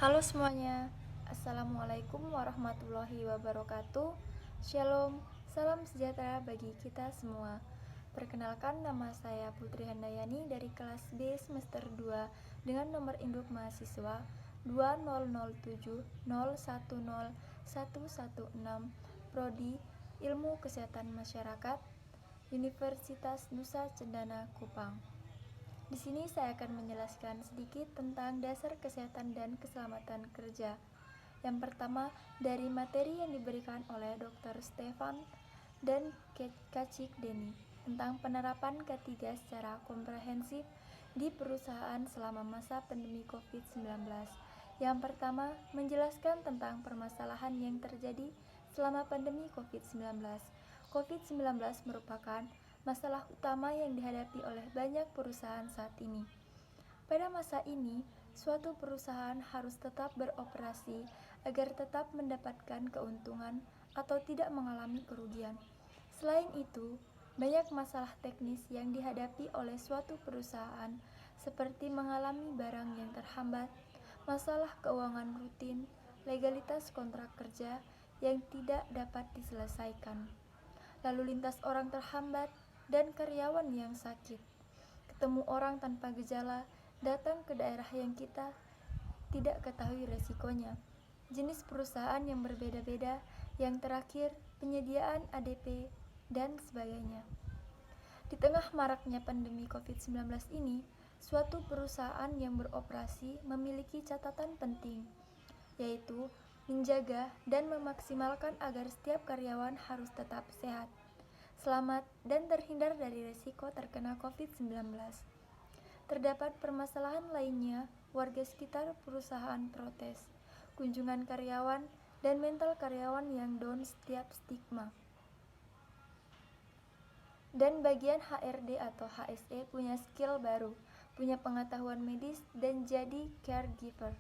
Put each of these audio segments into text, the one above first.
Halo semuanya, Assalamualaikum warahmatullahi wabarakatuh. Shalom, salam sejahtera bagi kita semua. Perkenalkan, nama saya Putri Handayani dari kelas B semester 2 dengan nomor induk mahasiswa 20070101116, Prodi Ilmu Kesehatan Masyarakat, Universitas Nusa Cendana Kupang. Di sini saya akan menjelaskan sedikit tentang dasar kesehatan dan keselamatan kerja. Yang pertama, dari materi yang diberikan oleh Dr. Stefan dan Kacik Deni tentang penerapan K3 secara komprehensif di perusahaan selama masa pandemi COVID-19. Yang pertama, menjelaskan tentang permasalahan yang terjadi selama pandemi COVID-19. COVID-19 merupakan masalah utama yang dihadapi oleh banyak perusahaan saat ini. Pada masa ini, suatu perusahaan harus tetap beroperasi agar tetap mendapatkan keuntungan atau tidak mengalami kerugian. Selain itu, banyak masalah teknis yang dihadapi oleh suatu perusahaan, seperti mengalami barang yang terhambat, masalah keuangan rutin, legalitas kontrak kerja yang tidak dapat diselesaikan, lalu lintas orang terhambat, dan karyawan yang sakit. Ketemu orang tanpa gejala, datang ke daerah yang kita tidak ketahui resikonya. Jenis perusahaan yang berbeda-beda, yang terakhir penyediaan ADP, dan sebagainya. Di tengah maraknya pandemi COVID-19 ini, suatu perusahaan yang beroperasi memiliki catatan penting, yaitu menjaga dan memaksimalkan agar setiap karyawan harus tetap sehat, selamat, dan terhindar dari risiko terkena COVID-19. Terdapat permasalahan lainnya, warga sekitar perusahaan protes, kunjungan karyawan, dan mental karyawan yang down setiap stigma. Dan bagian HRD atau HSE punya skill baru, punya pengetahuan medis, dan jadi caregiver.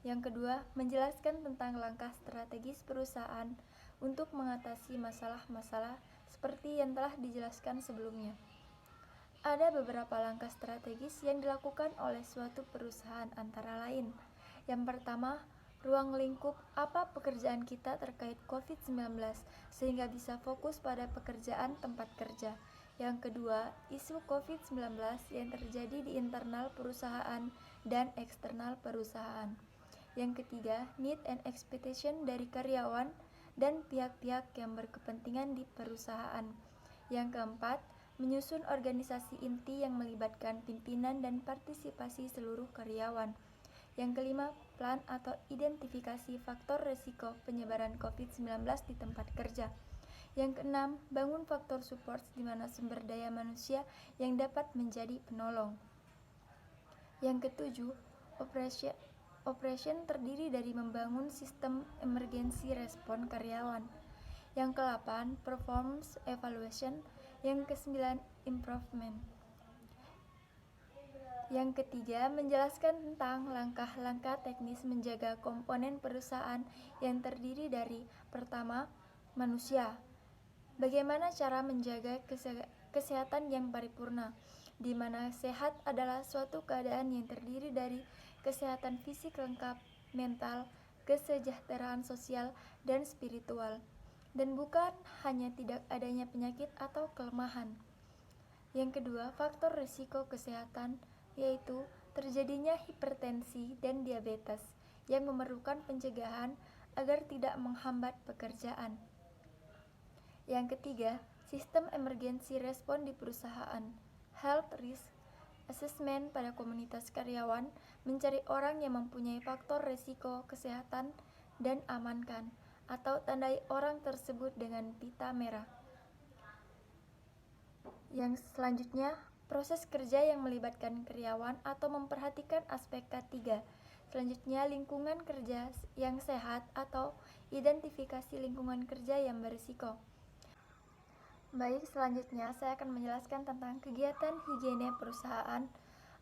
Yang kedua, menjelaskan tentang langkah strategis perusahaan untuk mengatasi masalah-masalah seperti yang telah dijelaskan sebelumnya. Ada beberapa langkah strategis yang dilakukan oleh suatu perusahaan antara lain. Yang pertama, ruang lingkup apa pekerjaan kita terkait COVID-19 sehingga bisa fokus pada pekerjaan tempat kerja. Yang kedua, isu COVID-19 yang terjadi di internal perusahaan dan eksternal perusahaan. Yang ketiga, need and expectation dari karyawan dan pihak-pihak yang berkepentingan di perusahaan. Yang keempat, menyusun organisasi inti yang melibatkan pimpinan dan partisipasi seluruh karyawan. Yang kelima, plan atau identifikasi faktor risiko penyebaran COVID-19 di tempat kerja. Yang keenam, bangun faktor support di mana sumber daya manusia yang dapat menjadi penolong. Yang ketujuh, operation terdiri dari membangun sistem emergency respon karyawan. Yang ke-8, performance evaluation. Yang ke-9, improvement. Yang ketiga, menjelaskan tentang langkah-langkah teknis menjaga komponen perusahaan yang terdiri dari pertama, manusia. Bagaimana cara menjaga kesehatan yang paripurna, di mana sehat adalah suatu keadaan yang terdiri dari kesehatan fisik lengkap, mental, kesejahteraan sosial, dan spiritual, dan bukan hanya tidak adanya penyakit atau kelemahan. Yang kedua, faktor risiko kesehatan, yaitu terjadinya hipertensi dan diabetes yang memerlukan pencegahan agar tidak menghambat pekerjaan. Yang ketiga, sistem emergency respon di perusahaan, health risk assessment pada komunitas karyawan, mencari orang yang mempunyai faktor risiko kesehatan dan amankan, atau tandai orang tersebut dengan pita merah. Yang selanjutnya, proses kerja yang melibatkan karyawan atau memperhatikan aspek K3. Selanjutnya, lingkungan kerja yang sehat atau identifikasi lingkungan kerja yang berisiko. Baik, selanjutnya saya akan menjelaskan tentang kegiatan higiene perusahaan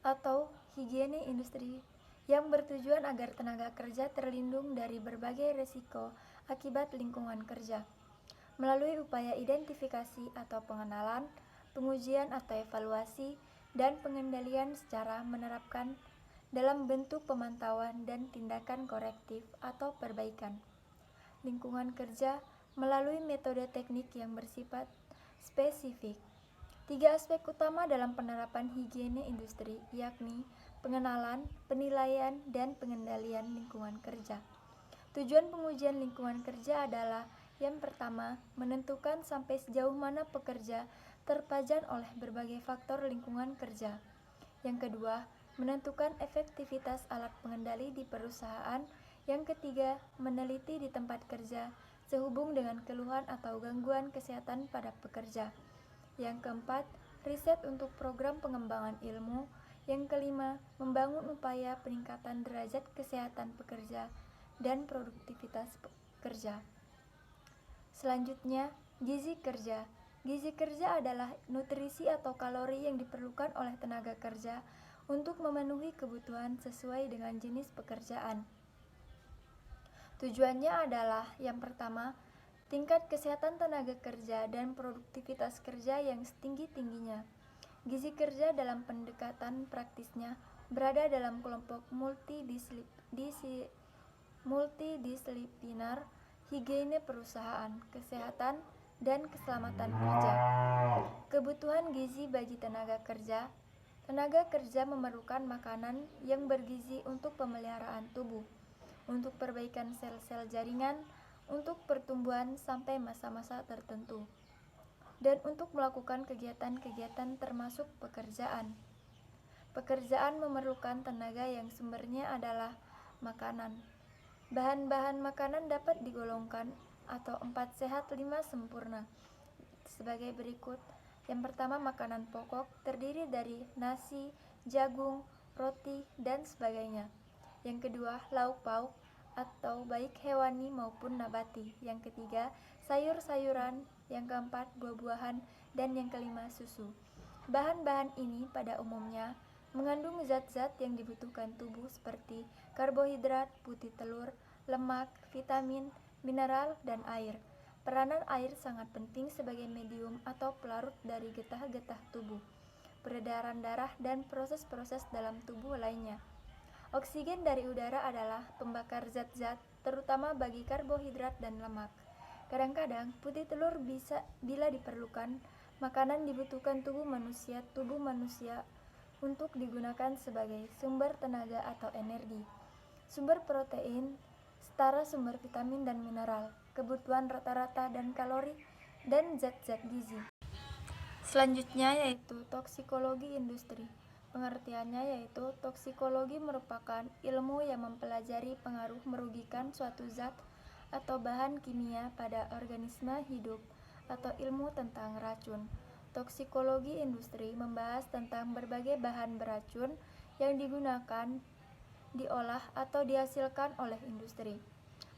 atau higiene industri yang bertujuan agar tenaga kerja terlindung dari berbagai risiko akibat lingkungan kerja. Melalui upaya identifikasi atau pengenalan, pengujian atau evaluasi, dan pengendalian secara menerapkan dalam bentuk pemantauan dan tindakan korektif atau perbaikan lingkungan kerja melalui metode teknik yang bersifat spesifik. 3 aspek utama dalam penerapan higiene industri yakni pengenalan, penilaian, dan pengendalian lingkungan kerja. Tujuan pengujian lingkungan kerja adalah yang pertama, menentukan sampai sejauh mana pekerja terpajan oleh berbagai faktor lingkungan kerja. Yang kedua, menentukan efektivitas alat pengendali di perusahaan. Yang ketiga, meneliti di tempat kerja sehubung dengan keluhan atau gangguan kesehatan pada pekerja. Yang keempat, riset untuk program pengembangan ilmu. Yang kelima, membangun upaya peningkatan derajat kesehatan pekerja dan produktivitas pekerja. Selanjutnya, gizi kerja. Gizi kerja adalah nutrisi atau kalori yang diperlukan oleh tenaga kerja untuk memenuhi kebutuhan sesuai dengan jenis pekerjaan. Tujuannya adalah yang pertama, tingkat kesehatan tenaga kerja dan produktivitas kerja yang setinggi-tingginya. Gizi kerja dalam pendekatan praktisnya berada dalam kelompok multidisipliner, higiene perusahaan, kesehatan, dan keselamatan kerja. Kebutuhan gizi bagi tenaga kerja. Tenaga kerja memerlukan makanan yang bergizi untuk pemeliharaan tubuh, untuk perbaikan sel-sel jaringan, untuk pertumbuhan sampai masa-masa tertentu, dan untuk melakukan kegiatan-kegiatan termasuk pekerjaan. Pekerjaan memerlukan tenaga yang sumbernya adalah makanan. Bahan-bahan makanan dapat digolongkan atau 4 sehat 5 sempurna sebagai berikut. Yang pertama, makanan pokok terdiri dari nasi, jagung, roti, dan sebagainya. Yang kedua, lauk pauk atau baik hewani maupun nabati. Yang ketiga, sayur-sayuran. Yang keempat, buah-buahan. Dan yang kelima, susu. Bahan-bahan ini pada umumnya mengandung zat-zat yang dibutuhkan tubuh seperti karbohidrat, putih telur, lemak, vitamin, mineral, dan air. Peranan air sangat penting sebagai medium atau pelarut dari getah-getah tubuh, peredaran darah, dan proses-proses dalam tubuh lainnya. Oksigen dari udara adalah pembakar zat-zat, terutama bagi karbohidrat dan lemak. Kadang-kadang, putih telur bila diperlukan, makanan dibutuhkan tubuh manusia untuk digunakan sebagai sumber tenaga atau energi. Sumber protein, setara sumber vitamin dan mineral, kebutuhan rata-rata dan kalori, dan zat-zat gizi. Selanjutnya yaitu toksikologi industri. Pengertiannya yaitu toksikologi merupakan ilmu yang mempelajari pengaruh merugikan suatu zat atau bahan kimia pada organisme hidup atau ilmu tentang racun. Toksikologi industri membahas tentang berbagai bahan beracun yang digunakan, diolah, atau dihasilkan oleh industri.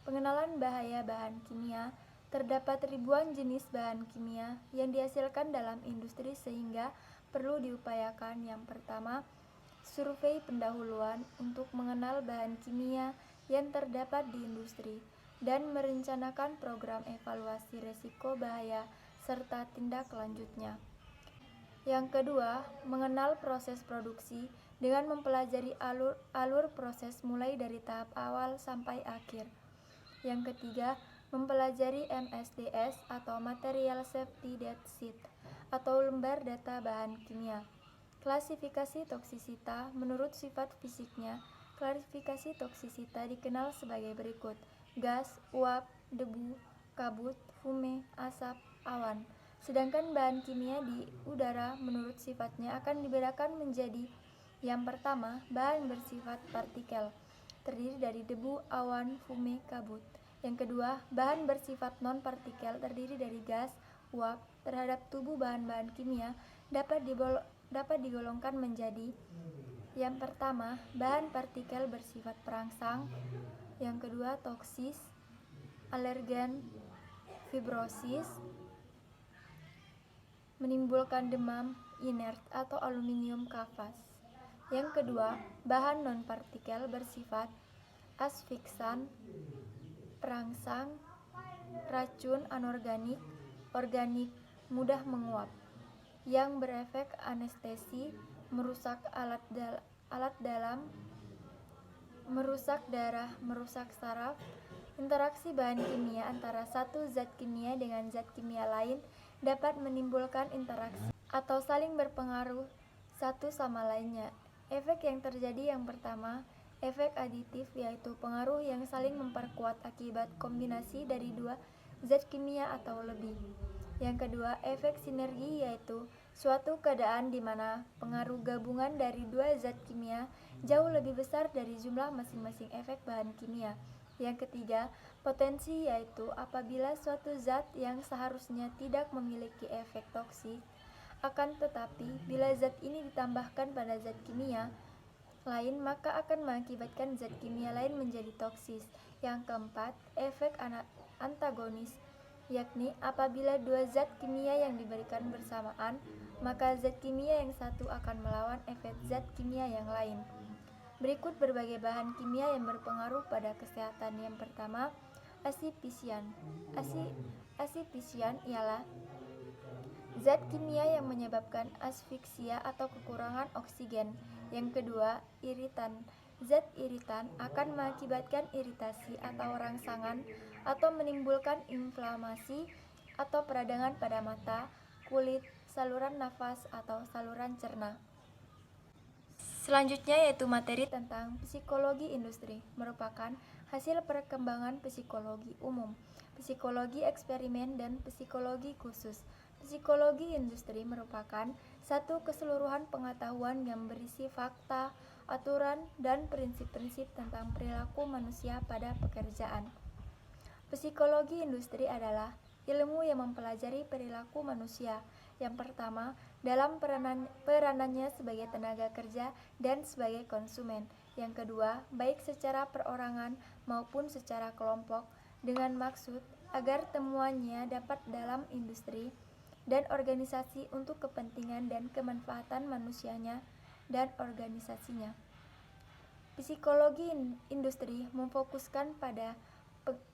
Pengenalan bahaya bahan kimia. Terdapat ribuan jenis bahan kimia yang dihasilkan dalam industri sehingga perlu diupayakan yang pertama, survei pendahuluan untuk mengenal bahan kimia yang terdapat di industri dan merencanakan program evaluasi resiko bahaya serta tindak lanjutnya. Yang kedua, mengenal proses produksi dengan mempelajari alur proses mulai dari tahap awal sampai akhir. Yang ketiga, mempelajari MSDS atau Material Safety Data Sheet atau lembar data bahan kimia. Klasifikasi toksisita menurut sifat fisiknya. Klasifikasi toksisita dikenal sebagai berikut: gas, uap, debu, kabut, fume, asap, awan. Sedangkan bahan kimia di udara menurut sifatnya akan dibedakan menjadi: yang pertama, bahan bersifat partikel, terdiri dari debu, awan, fume, kabut. Yang kedua, bahan bersifat non-partikel, terdiri dari gas, uap. Terhadap tubuh bahan-bahan kimia dapat digolongkan menjadi: yang pertama, bahan partikel bersifat perangsang. Yang kedua, toksis, alergen, fibrosis, menimbulkan demam, inert atau aluminium kavas. Yang kedua, bahan non-partikel bersifat asfiksan, perangsang, racun anorganik, organik, mudah menguap, yang berefek anestesi, merusak alat dalam, merusak darah, merusak saraf. Interaksi bahan kimia antara satu zat kimia dengan zat kimia lain dapat menimbulkan interaksi atau saling berpengaruh satu sama lainnya. Efek yang terjadi yang pertama, efek aditif, yaitu pengaruh yang saling memperkuat akibat kombinasi dari dua zat kimia atau lebih. Yang kedua, efek sinergi, yaitu suatu keadaan di mana pengaruh gabungan dari dua zat kimia jauh lebih besar dari jumlah masing-masing efek bahan kimia. Yang ketiga, potensi, yaitu apabila suatu zat yang seharusnya tidak memiliki efek toksik, akan tetapi bila zat ini ditambahkan pada zat kimia lain maka akan mengakibatkan zat kimia lain menjadi toksis. Yang keempat, efek antagonis, yakni apabila dua zat kimia yang diberikan bersamaan, maka zat kimia yang satu akan melawan efek zat kimia yang lain. Berikut berbagai bahan kimia yang berpengaruh pada kesehatan. Yang pertama, asfisian. Asfisian ialah zat kimia yang menyebabkan asfiksia atau kekurangan oksigen. Yang kedua, iritan. Zat iritan akan mengakibatkan iritasi atau rangsangan atau menimbulkan inflamasi atau peradangan pada mata, kulit, saluran nafas, atau saluran cerna. Selanjutnya yaitu materi tentang psikologi industri, merupakan hasil perkembangan psikologi umum, psikologi eksperimen, dan psikologi khusus. Psikologi industri merupakan satu keseluruhan pengetahuan yang berisi fakta, aturan, dan prinsip-prinsip tentang perilaku manusia pada pekerjaan. Psikologi industri adalah ilmu yang mempelajari perilaku manusia. Yang pertama, dalam peranannya sebagai tenaga kerja dan sebagai konsumen. Yang kedua, baik secara perorangan maupun secara kelompok, dengan maksud agar temuannya dapat dalam industri dan organisasi untuk kepentingan dan kemanfaatan manusianya dan organisasinya. Psikologi industri memfokuskan pada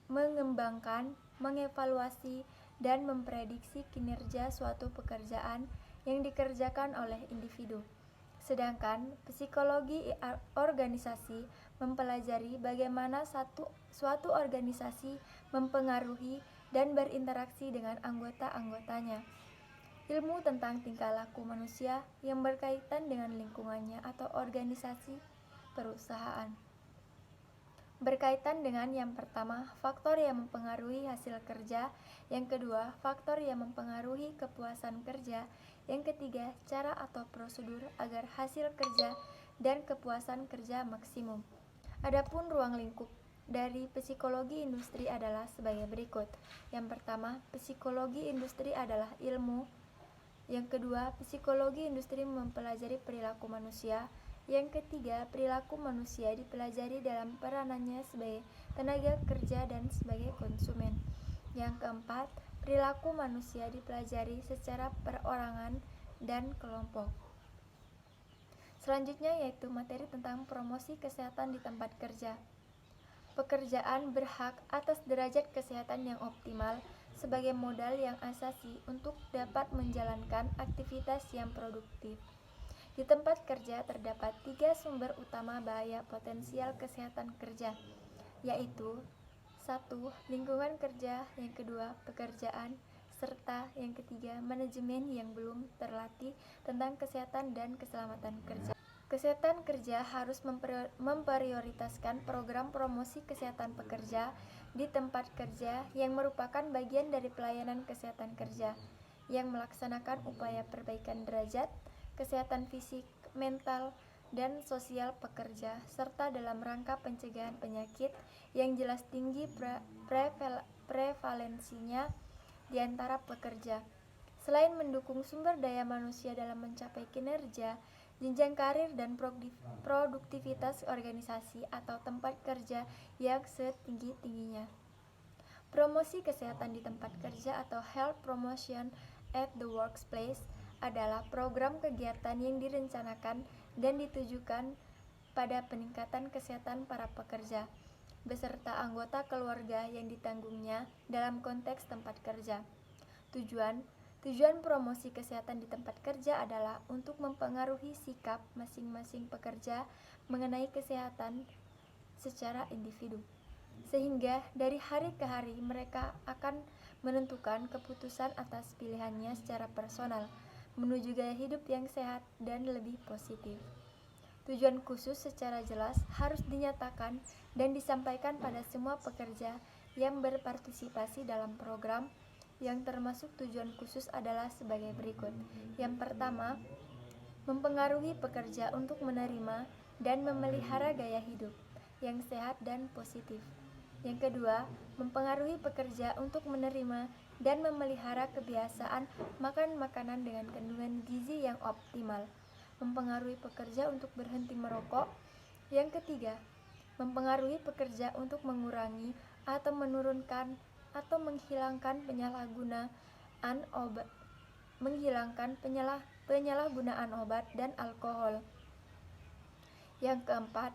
mengembangkan, mengevaluasi, dan memprediksi kinerja suatu pekerjaan yang dikerjakan oleh individu. Sedangkan psikologi organisasi mempelajari bagaimana suatu organisasi mempengaruhi dan berinteraksi dengan anggota-anggotanya. Ilmu tentang tingkah laku manusia yang berkaitan dengan lingkungannya atau organisasi perusahaan. Berkaitan dengan yang pertama, faktor yang mempengaruhi hasil kerja. Yang kedua, faktor yang mempengaruhi kepuasan kerja. Yang ketiga, cara atau prosedur agar hasil kerja dan kepuasan kerja maksimum. Adapun ruang lingkup dari psikologi industri adalah sebagai berikut. Yang pertama, psikologi industri adalah ilmu. Yang kedua, psikologi industri mempelajari perilaku manusia. Yang ketiga, perilaku manusia dipelajari dalam peranannya sebagai tenaga kerja dan sebagai konsumen. Yang keempat, perilaku manusia dipelajari secara perorangan dan kelompok. Selanjutnya yaitu materi tentang promosi kesehatan di tempat kerja. Pekerjaan berhak atas derajat kesehatan yang optimal sebagai modal yang asasi untuk dapat menjalankan aktivitas yang produktif. Di tempat kerja terdapat 3 sumber utama bahaya potensial kesehatan kerja, yaitu 1. Lingkungan kerja, yang kedua, pekerjaan, serta yang ketiga, manajemen yang belum terlatih tentang kesehatan dan keselamatan kerja. Kesehatan kerja harus memprioritaskan program promosi kesehatan pekerja di tempat kerja yang merupakan bagian dari pelayanan kesehatan kerja, yang melaksanakan upaya perbaikan derajat kesehatan fisik, mental, dan sosial pekerja, serta dalam rangka pencegahan penyakit yang jelas tinggi prevalensinya di antara pekerja. Selain mendukung sumber daya manusia dalam mencapai kinerja, jenjang karir, dan produktivitas organisasi atau tempat kerja yang setinggi-tingginya. Promosi kesehatan di tempat kerja atau health promotion at the workplace adalah program kegiatan yang direncanakan dan ditujukan pada peningkatan kesehatan para pekerja, beserta anggota keluarga yang ditanggungnya dalam konteks tempat kerja. Tujuan promosi kesehatan di tempat kerja adalah untuk mempengaruhi sikap masing-masing pekerja mengenai kesehatan secara individu. Sehingga dari hari ke hari mereka akan menentukan keputusan atas pilihannya secara personal menuju gaya hidup yang sehat dan lebih positif. Tujuan khusus secara jelas harus dinyatakan dan disampaikan pada semua pekerja yang berpartisipasi dalam program. Yang termasuk tujuan khusus adalah sebagai berikut. Yang pertama, mempengaruhi pekerja untuk menerima dan memelihara gaya hidup yang sehat dan positif. Yang kedua, mempengaruhi pekerja untuk menerima dan memelihara kebiasaan makan makanan dengan kandungan gizi yang optimal. Mempengaruhi pekerja untuk berhenti merokok. Yang ketiga, mempengaruhi pekerja untuk mengurangi atau menurunkan atau menghilangkan penyalahgunaan obat dan alkohol. Yang keempat,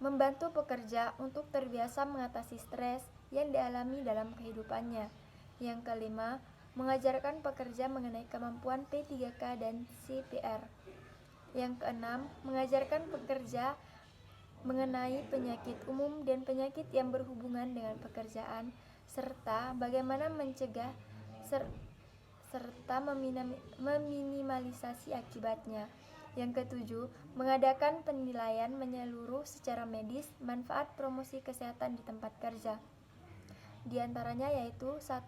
membantu pekerja untuk terbiasa mengatasi stres yang dialami dalam kehidupannya. Yang kelima, mengajarkan pekerja mengenai kemampuan P3K dan CPR. Yang keenam, mengajarkan pekerja mengenai penyakit umum dan penyakit yang berhubungan dengan pekerjaan, serta bagaimana mencegah serta meminimalisasi akibatnya. Yang ketujuh, mengadakan penilaian menyeluruh secara medis manfaat promosi kesehatan di tempat kerja. Di antaranya yaitu 1.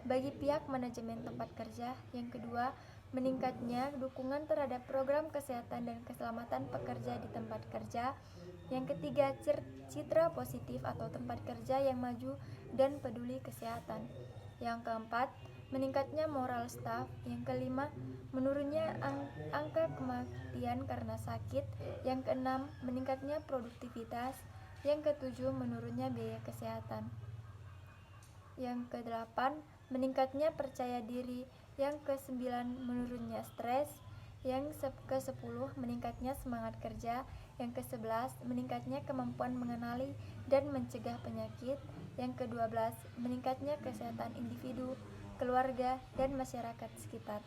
Bagi pihak manajemen tempat kerja. Yang kedua, meningkatnya dukungan terhadap program kesehatan dan keselamatan pekerja di tempat kerja. Yang ketiga, citra positif atau tempat kerja yang maju dan peduli kesehatan. Yang keempat, meningkatnya moral staf. Yang kelima, menurunnya angka kematian karena sakit. Yang keenam, meningkatnya produktivitas. Yang ketujuh, menurunnya biaya kesehatan. Yang kedelapan, meningkatnya percaya diri. Yang kesembilan, menurunnya stres. Yang ke-10, meningkatnya semangat kerja. Yang ke-11, meningkatnya kemampuan mengenali dan mencegah penyakit. Yang ke-12, meningkatnya kesehatan individu, keluarga, dan masyarakat sekitar.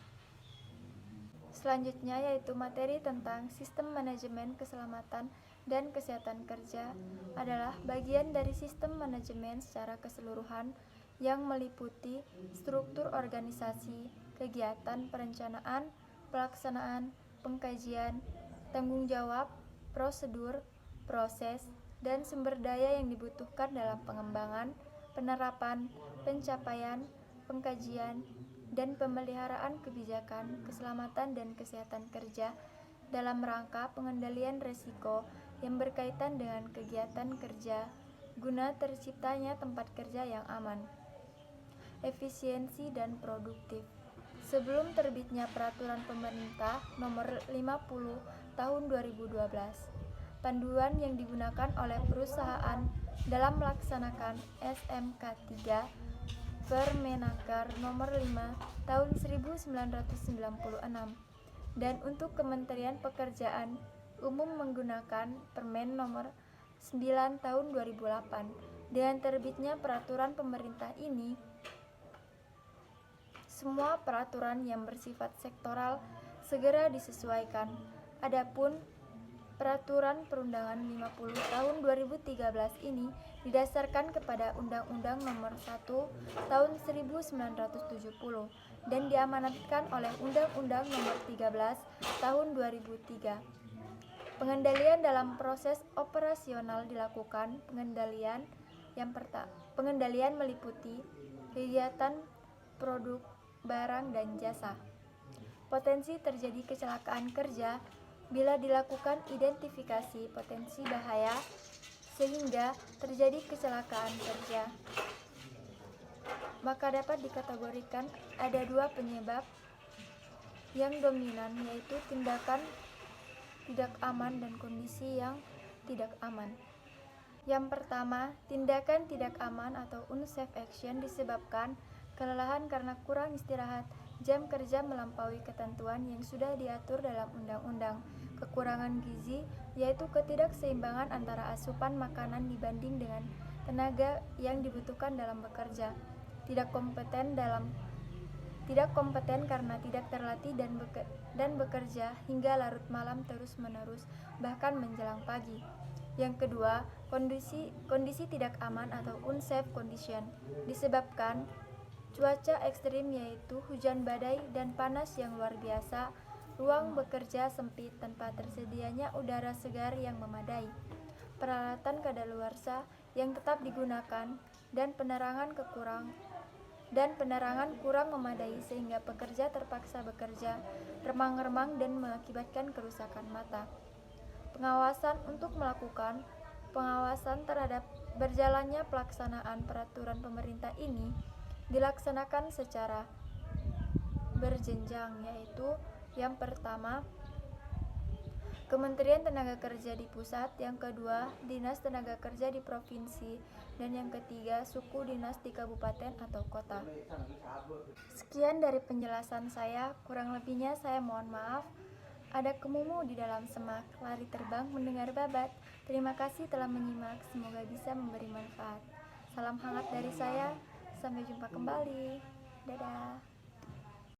Selanjutnya yaitu materi tentang sistem manajemen keselamatan dan kesehatan kerja adalah bagian dari sistem manajemen secara keseluruhan yang meliputi struktur organisasi, kegiatan perencanaan, pelaksanaan, pengkajian, tanggung jawab, prosedur, proses, dan sumber daya yang dibutuhkan dalam pengembangan, penerapan, pencapaian, pengkajian, dan pemeliharaan kebijakan keselamatan dan kesehatan kerja dalam rangka pengendalian risiko yang berkaitan dengan kegiatan kerja guna terciptanya tempat kerja yang aman, efisiensi, dan produktif. Sebelum terbitnya Peraturan Pemerintah Nomor 50 Tahun 2012, panduan yang digunakan oleh perusahaan dalam melaksanakan SMK 3 Permenaker Nomor 5 Tahun 1996 dan untuk Kementerian Pekerjaan Umum menggunakan Permen Nomor 9 Tahun 2008. Dengan terbitnya peraturan pemerintah ini, semua peraturan yang bersifat sektoral segera disesuaikan. Adapun Peraturan Perundangan 50 Tahun 2013 ini didasarkan kepada Undang-Undang Nomor 1 Tahun 1970 dan diamanatkan oleh Undang-Undang Nomor 13 Tahun 2003. Pengendalian dalam proses operasional dilakukan. Pengendalian meliputi kegiatan produk, barang, dan jasa. Potensi terjadi kecelakaan kerja bila dilakukan identifikasi potensi bahaya sehingga terjadi kecelakaan kerja, maka dapat dikategorikan ada dua penyebab yang dominan, yaitu tindakan tidak aman dan kondisi yang tidak aman. Yang pertama, tindakan tidak aman atau unsafe action disebabkan kelelahan karena kurang istirahat, jam kerja melampaui ketentuan yang sudah diatur dalam undang-undang, kekurangan gizi, yaitu ketidakseimbangan antara asupan makanan dibanding dengan tenaga yang dibutuhkan dalam bekerja, tidak kompeten karena tidak terlatih dan bekerja hingga larut malam terus-menerus bahkan menjelang pagi, Yang kedua, kondisi tidak aman atau unsafe condition disebabkan cuaca ekstrim yaitu hujan badai dan panas yang luar biasa, ruang bekerja sempit tanpa tersedianya udara segar yang memadai, peralatan kadaluarsa yang tetap digunakan, dan penerangan kurang memadai sehingga pekerja terpaksa bekerja remang-remang dan mengakibatkan kerusakan mata. Pengawasan untuk melakukan pengawasan terhadap berjalannya pelaksanaan peraturan pemerintah ini dilaksanakan secara berjenjang, yaitu yang pertama Kementerian Tenaga Kerja di pusat, yang kedua Dinas Tenaga Kerja di provinsi, dan yang ketiga suku dinas di kabupaten atau kota. Sekian dari penjelasan saya, kurang lebihnya saya mohon maaf. Ada kemumu di dalam semak, lari terbang mendengar babat. Terima kasih telah menyimak, semoga bisa memberi manfaat. Salam hangat dari saya, sampai jumpa kembali. Dadah.